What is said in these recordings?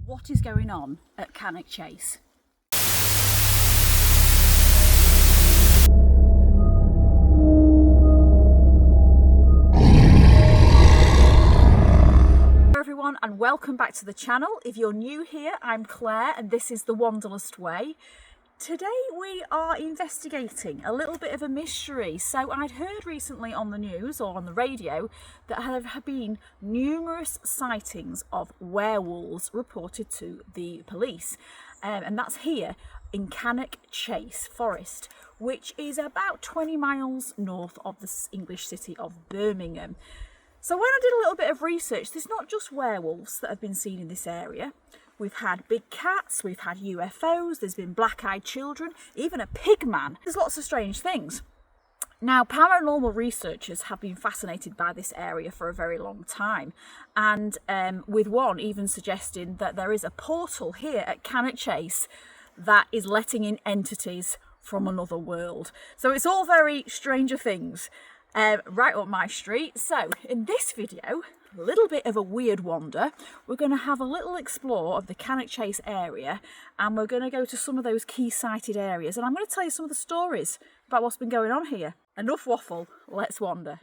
What is going on at Cannock Chase? Hello everyone and welcome back to the channel. If you're new here, I'm Claire and this is The Wanderlust Way. Today we are investigating a little bit of a mystery. So I'd heard recently on the news or on the radio that there have been numerous sightings of werewolves reported to the police. And that's here in Cannock Chase Forest, which is about 20 miles north of the English city of Birmingham. So when I did a little bit of research, there's not just werewolves that have been seen in this area. We've had big cats, we've had UFOs, there's been black-eyed children, even a pigman. There's lots of strange things. Now, paranormal researchers have been fascinated by this area for a very long time, and with one even suggesting that there is a portal here at Cannock Chase that is letting in entities from another world. So it's all very Stranger Things. Right up my street. So in this video, a little bit of a weird wander. We're going to have a little explore of the Cannock Chase area and we're going to go to some of those key sighted areas and I'm going to tell you some of the stories about what's been going on here. Enough waffle, let's wander.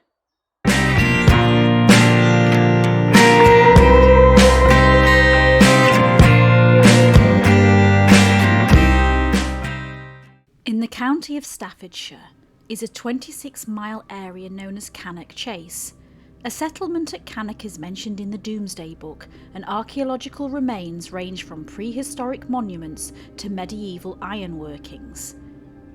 In the county of Staffordshire is a 26-mile area known as Cannock Chase. A settlement at Cannock is mentioned in the Domesday Book, and archaeological remains range from prehistoric monuments to medieval ironworkings.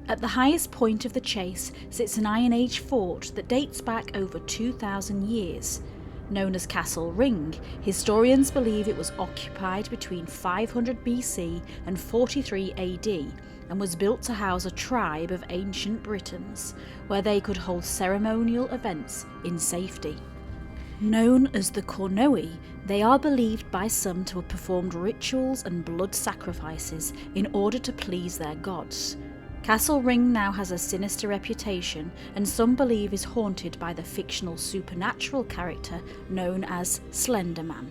At the highest point of the chase sits an Iron Age fort that dates back over 2,000 years. Known as Castle Ring, historians believe it was occupied between 500 BC and 43 AD, and was built to house a tribe of ancient Britons, where they could hold ceremonial events in safety. Known as the 𝐫𝐞𝐚𝐝, they are believed by some to have performed rituals and blood sacrifices in order to please their gods. Castle Ring now has a sinister reputation, and some believe is haunted by the fictional supernatural character known as Slenderman.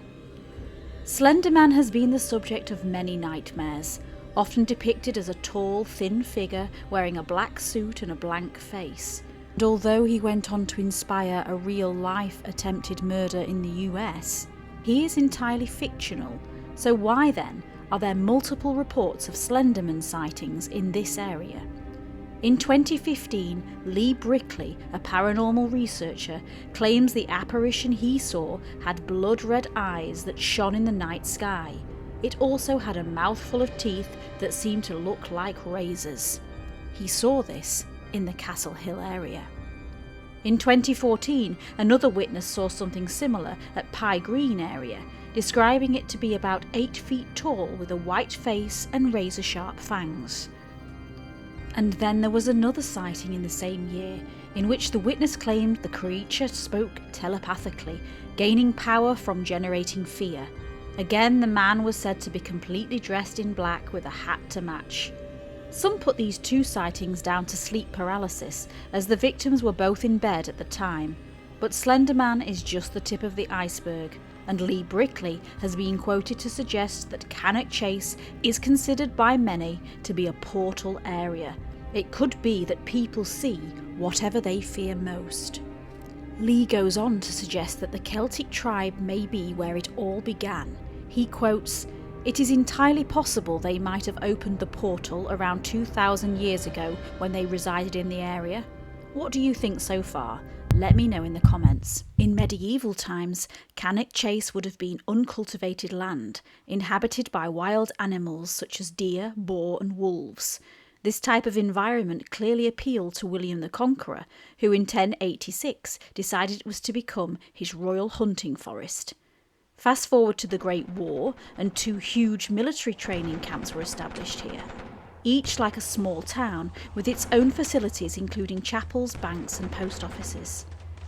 Slenderman has been the subject of many nightmares, often depicted as a tall, thin figure wearing a black suit and a blank face. And although he went on to inspire a real-life attempted murder in the US, he is entirely fictional. So why then are there multiple reports of Slenderman sightings in this area? In 2015, Lee Brickley, a paranormal researcher, claims the apparition he saw had blood-red eyes that shone in the night sky. It also had a mouthful of teeth that seemed to look like razors. He saw this in the Castle Hill area. In 2014, another witness saw something similar at Pye Green area, describing it to be about 8 feet tall with a white face and razor-sharp fangs. And then there was another sighting in the same year, in which the witness claimed the creature spoke telepathically, gaining power from generating fear. Again, the man was said to be completely dressed in black with a hat to match. Some put these two sightings down to sleep paralysis, as the victims were both in bed at the time. But Slenderman is just the tip of the iceberg, and Lee Brickley has been quoted to suggest that Cannock Chase is considered by many to be a portal area. It could be that people see whatever they fear most. Lee goes on to suggest that the Celtic tribe may be where it all began. He quotes, "It is entirely possible they might have opened the portal around 2,000 years ago when they resided in the area. What do you think so far? Let me know in the comments." In medieval times, Cannock Chase would have been uncultivated land, inhabited by wild animals such as deer, boar and wolves. This type of environment clearly appealed to William the Conqueror, who in 1086 decided it was to become his royal hunting forest. Fast forward to the Great War, and 2 huge military training camps were established here, each like a small town with its own facilities including chapels, banks and post offices.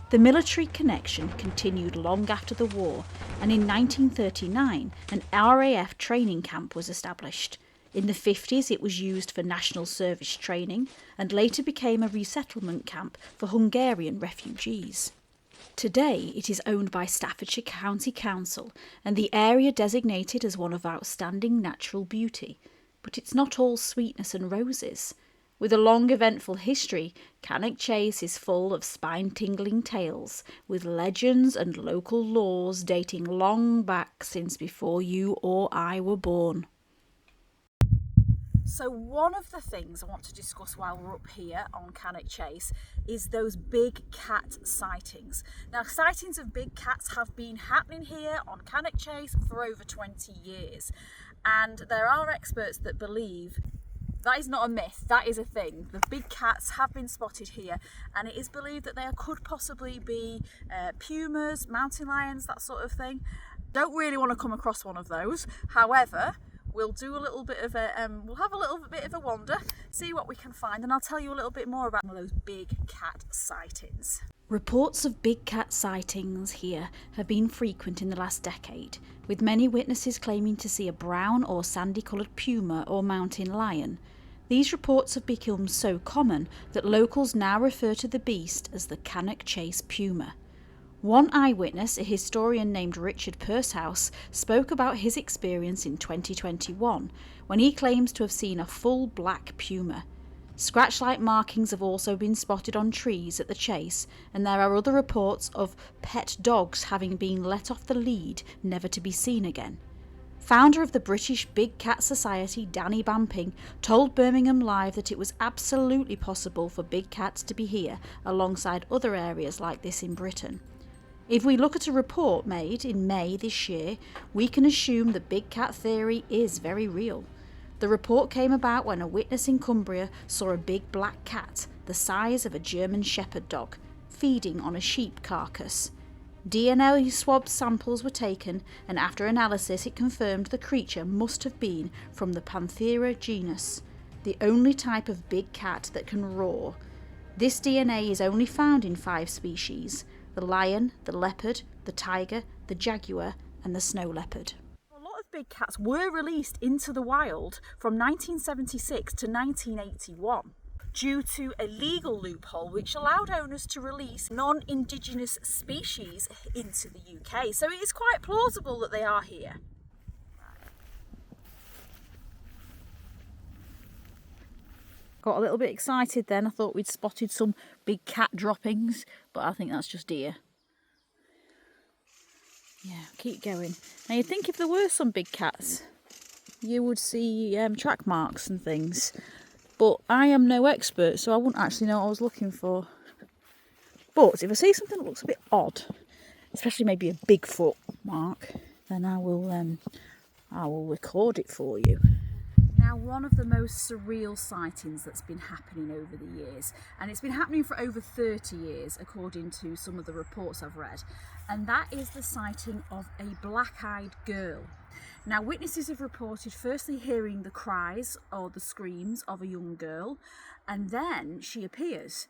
The military connection continued long after the war, and in 1939 an RAF training camp was established. In the 50s it was used for national service training and later became a resettlement camp for Hungarian refugees. Today it is owned by Staffordshire County Council and the area designated as one of outstanding natural beauty. But it's not all sweetness and roses. With a long eventful history, Cannock Chase is full of spine-tingling tales, with legends and local laws dating long back since before you or I were born. So one of the things I want to discuss while we're up here on Cannock Chase is those big cat sightings. Now, sightings of big cats have been happening here on Cannock Chase for over 20 years. And there are experts that believe that is not a myth, that is a thing. The big cats have been spotted here, and it is believed that there could possibly be pumas, mountain lions, that sort of thing. Don't really want to come across one of those. However, we'll do a little bit of we'll have a little bit of a wander, see what we can find, and I'll tell you a little bit more about one of those big cat sightings. Reports of big cat sightings here have been frequent in the last decade, with many witnesses claiming to see a brown or sandy-coloured puma or mountain lion. These reports have become so common that locals now refer to the beast as the Cannock Chase puma. One eyewitness, a historian named Richard Pursehouse, spoke about his experience in 2021 when he claims to have seen a full black puma. Scratch-like markings have also been spotted on trees at the chase, and there are other reports of pet dogs having been let off the lead, never to be seen again. Founder of the British Big Cat Society, Danny Bamping, told Birmingham Live that it was absolutely possible for big cats to be here alongside other areas like this in Britain. If we look at a report made in May this year, we can assume the big cat theory is very real. The report came about when a witness in Cumbria saw a big black cat, the size of a German shepherd dog, feeding on a sheep carcass. DNA swab samples were taken, and after analysis it confirmed the creature must have been from the Panthera genus, the only type of big cat that can roar. This DNA is only found in 5 species: the lion, the leopard, the tiger, the jaguar, and the snow leopard. A lot of big cats were released into the wild from 1976 to 1981. Due to a legal loophole which allowed owners to release non-indigenous species into the UK. So it is quite plausible that they are here. Got a little bit excited then. I thought we'd spotted some big cat droppings, but I think that's just deer. Yeah, keep going. Now you'd think if there were some big cats, you would see track marks and things. But I am no expert, so I wouldn't actually know what I was looking for. But if I see something that looks a bit odd, especially maybe a Bigfoot mark, then I will record it for you. Now, one of the most surreal sightings that's been happening over the years, and it's been happening for over 30 years according to some of the reports I've read, and that is the sighting of a black-eyed girl. Now, witnesses have reported firstly hearing the cries or the screams of a young girl, and then she appears.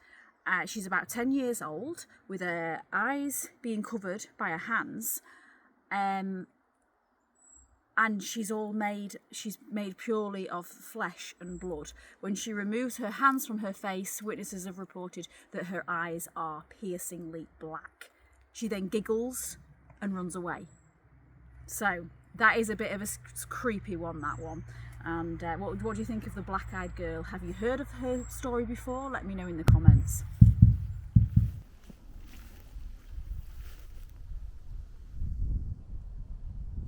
She's about 10 years old, with her eyes being covered by her hands, and she's made purely of flesh and blood. When she removes her hands from her face, witnesses have reported that her eyes are piercingly black. She then giggles and runs away. So that is a bit of a creepy one, that one. And what do you think of the black-eyed girl? Have you heard of her story before? Let me know in the comments.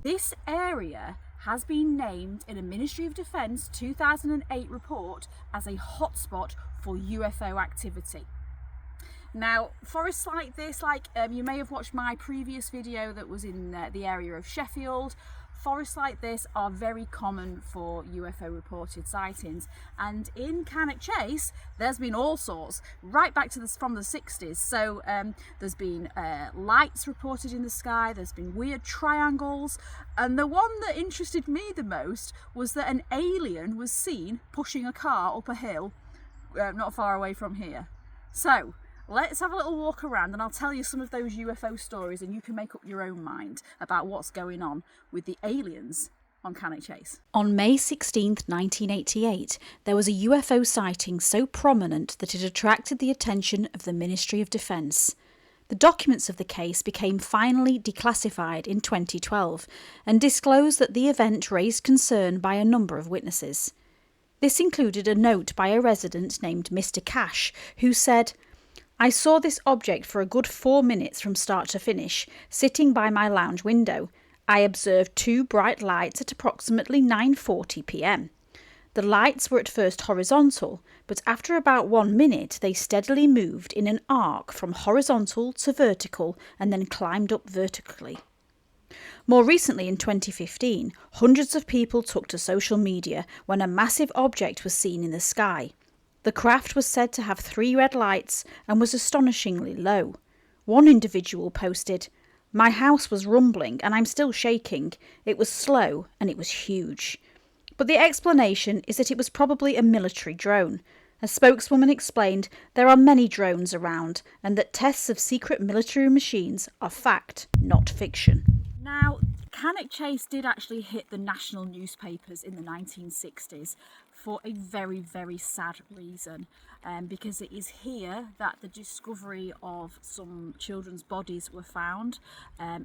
This area has been named in a Ministry of Defence 2008 report as a hotspot for UFO activity. Now, forests like this, you may have watched my previous video that was in the area of Sheffield. Forests like this are very common for UFO reported sightings, and in Cannock Chase there's been all sorts right back to from the 60s. So there's been lights reported in the sky, there's been weird triangles, and the one that interested me the most was that an alien was seen pushing a car up a hill not far away from here. So let's have a little walk around and I'll tell you some of those UFO stories, and you can make up your own mind about what's going on with the aliens on Cannock Chase. On May 16th, 1988, there was a UFO sighting so prominent that it attracted the attention of the Ministry of Defence. The documents of the case became finally declassified in 2012 and disclosed that the event raised concern by a number of witnesses. This included a note by a resident named Mr. Cash, who said, "I saw this object for a good 4 minutes from start to finish, sitting by my lounge window. I observed 2 bright lights at approximately 9:40 p.m. The lights were at first horizontal, but after about 1 minute they steadily moved in an arc from horizontal to vertical and then climbed up vertically." More recently, in 2015, hundreds of people took to social media when a massive object was seen in the sky. The craft was said to have 3 red lights and was astonishingly low. One individual posted, "My house was rumbling and I'm still shaking. It was slow and it was huge." But the explanation is that it was probably a military drone. A spokeswoman explained there are many drones around and that tests of secret military machines are fact, not fiction. Now, Cannock Chase did actually hit the national newspapers in the 1960s for a very, very sad reason, because it is here that the discovery of some children's bodies were found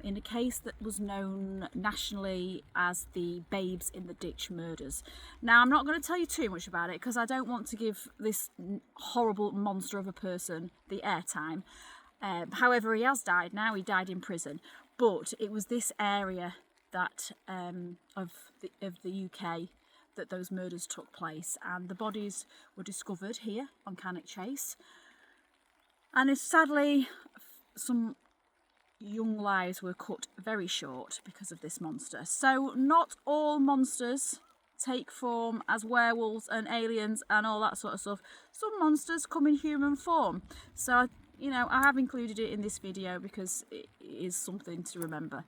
in a case that was known nationally as the Babes in the Ditch murders. Now, I'm not going to tell you too much about it because I don't want to give this horrible monster of a person the airtime. However, he has died now. He died in prison. But it was this area that of the UK that those murders took place, and the bodies were discovered here on Cannock Chase. And sadly, some young lives were cut very short because of this monster. So not all monsters take form as werewolves and aliens and all that sort of stuff. Some monsters come in human form. So I have included it in this video because it is something to remember.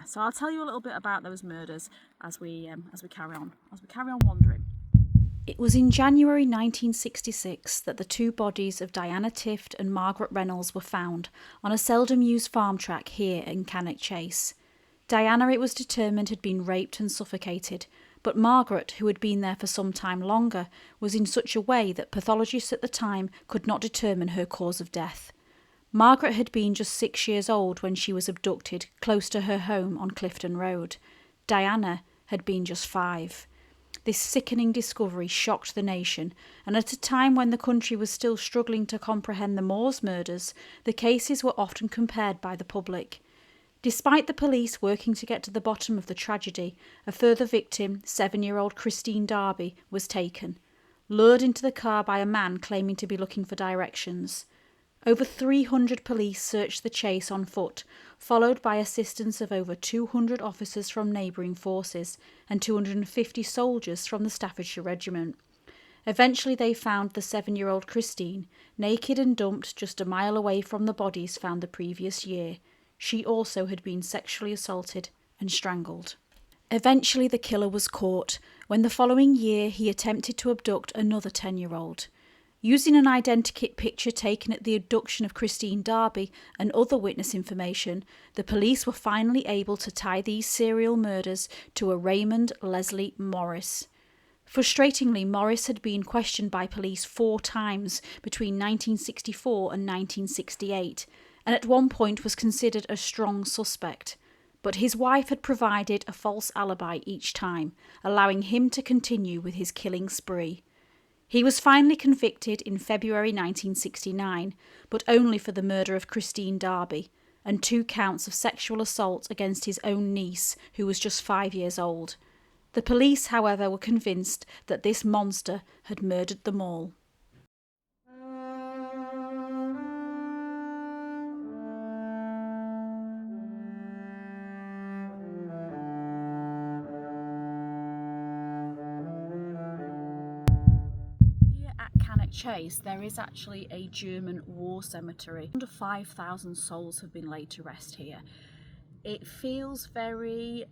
So I'll tell you a little bit about those murders as we carry on wandering. It was in January 1966 that the 2 bodies of Diana Tift and Margaret Reynolds were found on a seldom used farm track here in Cannock Chase. Diana, it was determined, had been raped and suffocated, but Margaret, who had been there for some time longer, was in such a way that pathologists at the time could not determine her cause of death. Margaret had been just 6 years old when she was abducted close to her home on Clifton Road. Diana had been just 5. This sickening discovery shocked the nation, and at a time when the country was still struggling to comprehend the Moors murders, the cases were often compared by the public. Despite the police working to get to the bottom of the tragedy, a further victim, 7-year-old Christine Darby, was taken, lured into the car by a man claiming to be looking for directions. Over 300 police searched the chase on foot, followed by assistance of over 200 officers from neighbouring forces and 250 soldiers from the Staffordshire Regiment. Eventually they found the 7-year-old Christine, naked and dumped just a mile away from the bodies found the previous year. She also had been sexually assaulted and strangled. Eventually the killer was caught when the following year he attempted to abduct another 10-year-old. Using an identikit picture taken at the abduction of Christine Darby and other witness information, the police were finally able to tie these serial murders to a Raymond Leslie Morris. Frustratingly, Morris had been questioned by police 4 times between 1964 and 1968, and at one point was considered a strong suspect. But his wife had provided a false alibi each time, allowing him to continue with his killing spree. He was finally convicted in February 1969, but only for the murder of Christine Darby and 2 counts of sexual assault against his own niece, who was just 5 years old. The police, however, were convinced that this monster had murdered them all. Chase, there is actually a German war cemetery. Under 5,000 souls have been laid to rest here. It feels very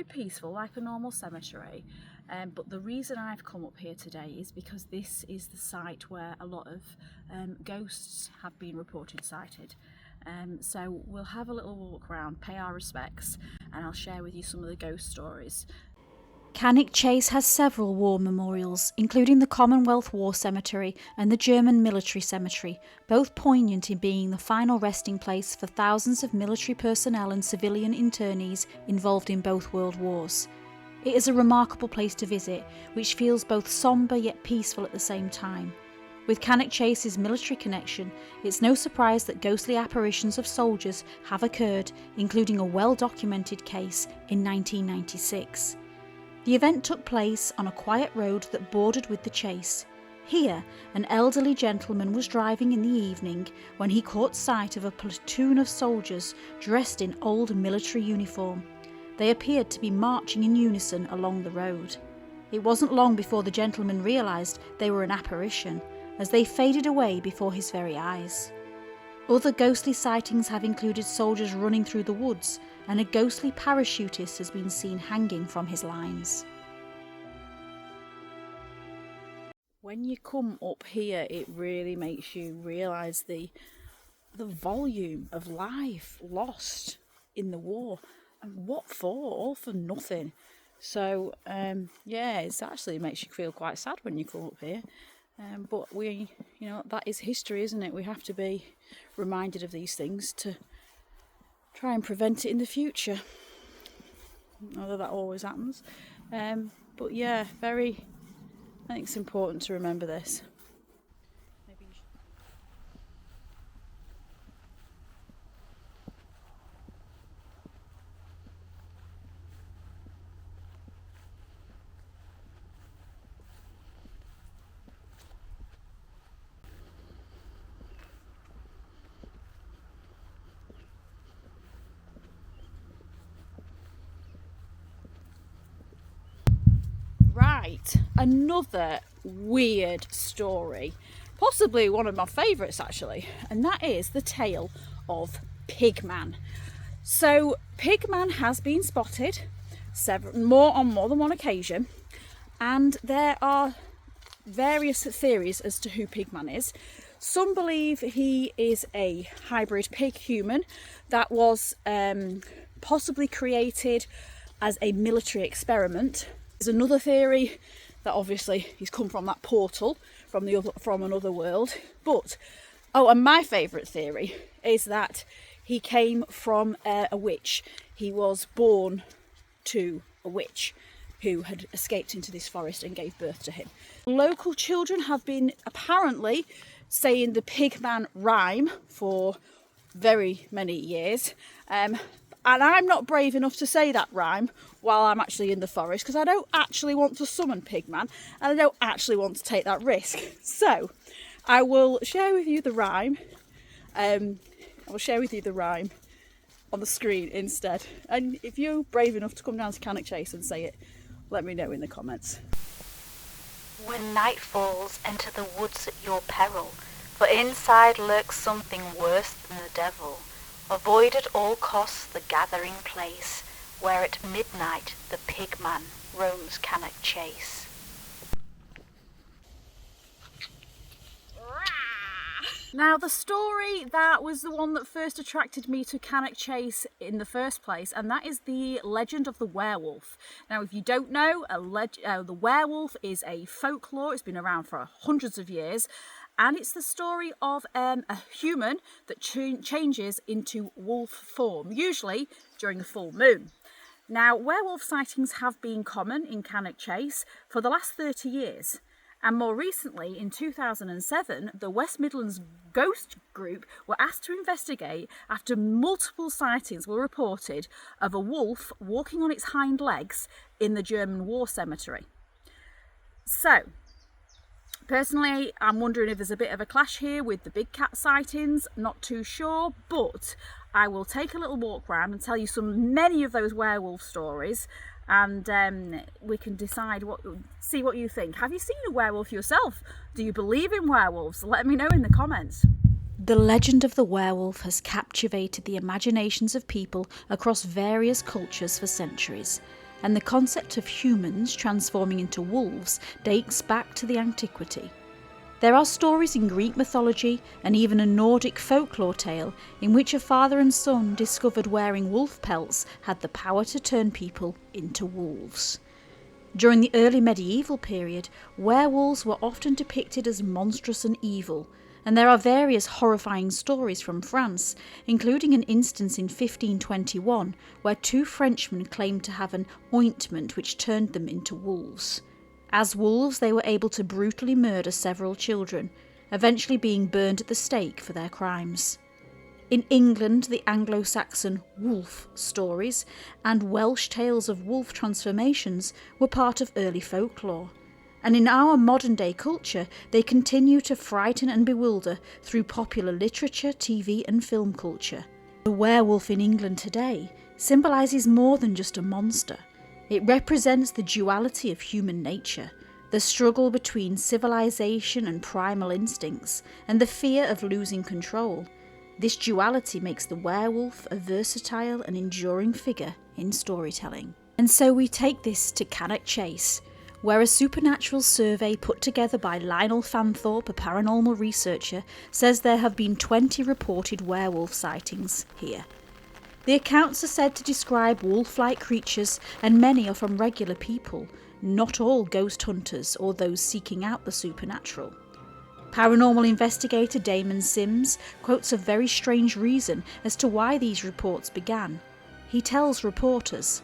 peaceful, like a normal cemetery, but the reason I've come up here today is because this is the site where a lot of ghosts have been reported sighted. So we'll have a little walk around, pay our respects, and I'll share with you some of the ghost stories. Cannock Chase has several war memorials, including the Commonwealth War Cemetery and the German Military Cemetery, both poignant in being the final resting place for thousands of military personnel and civilian internees involved in both world wars. It is a remarkable place to visit, which feels both sombre yet peaceful at the same time. With Cannock Chase's military connection, it's no surprise that ghostly apparitions of soldiers have occurred, including a well-documented case in 1996. The event took place on a quiet road that bordered with the chase. Here, an elderly gentleman was driving in the evening when he caught sight of a platoon of soldiers dressed in old military uniform. They appeared to be marching in unison along the road. It wasn't long before the gentleman realised they were an apparition, as they faded away before his very eyes. Other ghostly sightings have included soldiers running through the woods, and a ghostly parachutist has been seen hanging from his lines. When you come up here, it really makes you realise the volume of life lost in the war. And what for? All for nothing. So, yeah, it actually makes you feel quite sad when you come up here. But that is history, isn't it? We have to be reminded of these things to try and prevent it in the future. Although that always happens. But yeah, I think it's important to remember this. Right, another weird story, possibly one of my favourites actually, and that is the tale of Pigman. So Pigman has been spotted on more than one occasion, and there are various theories as to who Pigman is. Some believe he is a hybrid pig-human that was possibly created as a military experiment. There's another theory that obviously he's come from that portal from another world. And my favourite theory is that he came from a witch. He was born to a witch who had escaped into this forest and gave birth to him. Local children have been apparently saying the Pigman rhyme for very many years. And I'm not brave enough to say that rhyme while I'm actually in the forest, because I don't actually want to summon Pigman and I don't actually want to take that risk. So I will share with you the rhyme. I will share with you the rhyme on the screen instead. And if you're brave enough to come down to Cannock Chase and say it, let me know in the comments. When night falls, enter the woods at your peril, for inside lurks something worse than the devil. Avoid at all costs the gathering place, where at midnight the Pigman roams Cannock Chase. Now, the story that was the one that first attracted me to Cannock Chase in the first place, and that is the legend of the werewolf. Now, if you don't know, the werewolf is a folklore. It's been around for hundreds of years. And it's the story of a human that changes into wolf form, usually during a full moon. Now, werewolf sightings have been common in Cannock Chase for the last 30 years. And more recently, in 2007, the West Midlands Ghost Group were asked to investigate after multiple sightings were reported of a wolf walking on its hind legs in the German War Cemetery. So, personally, I'm wondering if there's a bit of a clash here with the big cat sightings. Not too sure, but I will take a little walk around and tell you many of those werewolf stories, and we can see what you think. Have you seen a werewolf yourself? Do you believe in werewolves? Let me know in the comments. The legend of the werewolf has captivated the imaginations of people across various cultures for centuries. And the concept of humans transforming into wolves dates back to the antiquity. There are stories in Greek mythology and even a Nordic folklore tale in which a father and son discovered wearing wolf pelts had the power to turn people into wolves. During the early medieval period, werewolves were often depicted as monstrous and evil, and there are various horrifying stories from France, including an instance in 1521 where two Frenchmen claimed to have an ointment which turned them into wolves. As wolves, they were able to brutally murder several children, eventually being burned at the stake for their crimes. In England, the Anglo-Saxon wolf stories and Welsh tales of wolf transformations were part of early folklore. And in our modern-day culture, they continue to frighten and bewilder through popular literature, TV and film culture. The werewolf in England today symbolises more than just a monster. It represents the duality of human nature, the struggle between civilization and primal instincts, and the fear of losing control. This duality makes the werewolf a versatile and enduring figure in storytelling. And so we take this to Cannock Chase, where a supernatural survey put together by Lionel Fanthorpe, a paranormal researcher, says there have been 20 reported werewolf sightings here. The accounts are said to describe wolf-like creatures, and many are from regular people, not all ghost hunters or those seeking out the supernatural. Paranormal investigator Damon Sims quotes a very strange reason as to why these reports began. He tells reporters,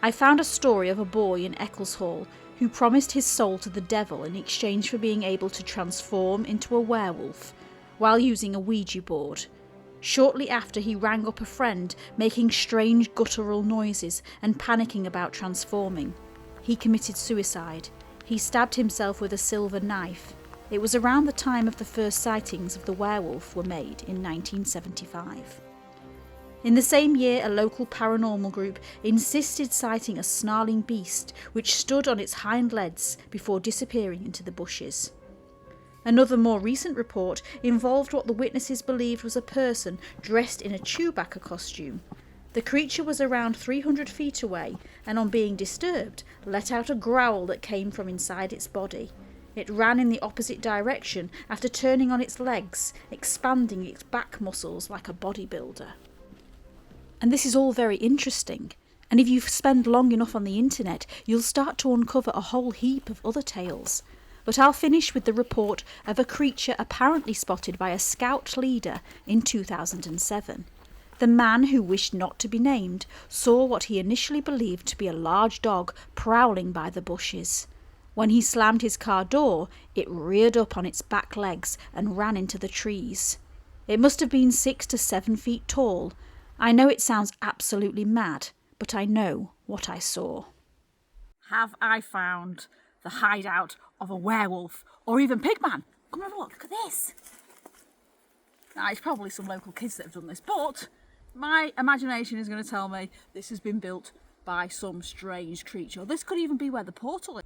"I found a story of a boy in 𝐫𝐞𝐿 who promised his soul to the devil in exchange for being able to transform into a werewolf while using a Ouija board. Shortly after, he rang up a friend, making strange guttural noises and panicking about transforming. He committed suicide. He stabbed himself with a silver knife. It was around the time of the first sightings of the werewolf were made in 1975. In the same year, a local paranormal group insisted sighting a snarling beast which stood on its hind legs before disappearing into the bushes. Another more recent report involved what the witnesses believed was a person dressed in a Chewbacca costume. The creature was around 300 feet away and, on being disturbed, let out a growl that came from inside its body. It ran in the opposite direction after turning on its legs, expanding its back muscles like a bodybuilder." And this is all very interesting, and if you spend long enough on the internet, you'll start to uncover a whole heap of other tales. But I'll finish with the report of a creature apparently spotted by a scout leader in 2007. The man, who wished not to be named, saw what he initially believed to be a large dog prowling by the bushes. When he slammed his car door, it reared up on its back legs and ran into the trees. It must have been 6 to 7 feet tall. I know it sounds absolutely mad, but I know what I saw. Have I found the hideout of a werewolf, or even Pigman? Come and have a look, look at this. Now, it's probably some local kids that have done this, but my imagination is going to tell me this has been built by some strange creature. This could even be where the portal is.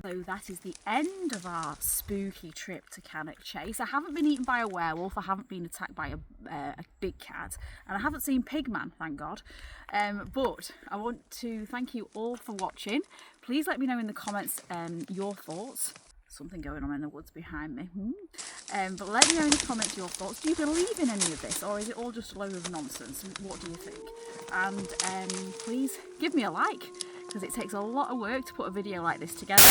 So that is the end of our spooky trip to Cannock Chase. I haven't been eaten by a werewolf, I haven't been attacked by a big cat, and I haven't seen Pigman, thank God. But I want to thank you all for watching. Please let me know in the comments your thoughts. Something going on in the woods behind me. But let me know in the comments your thoughts. Do you believe in any of this, or is it all just a load of nonsense? What do you think? And please give me a like, because it takes a lot of work to put a video like this together.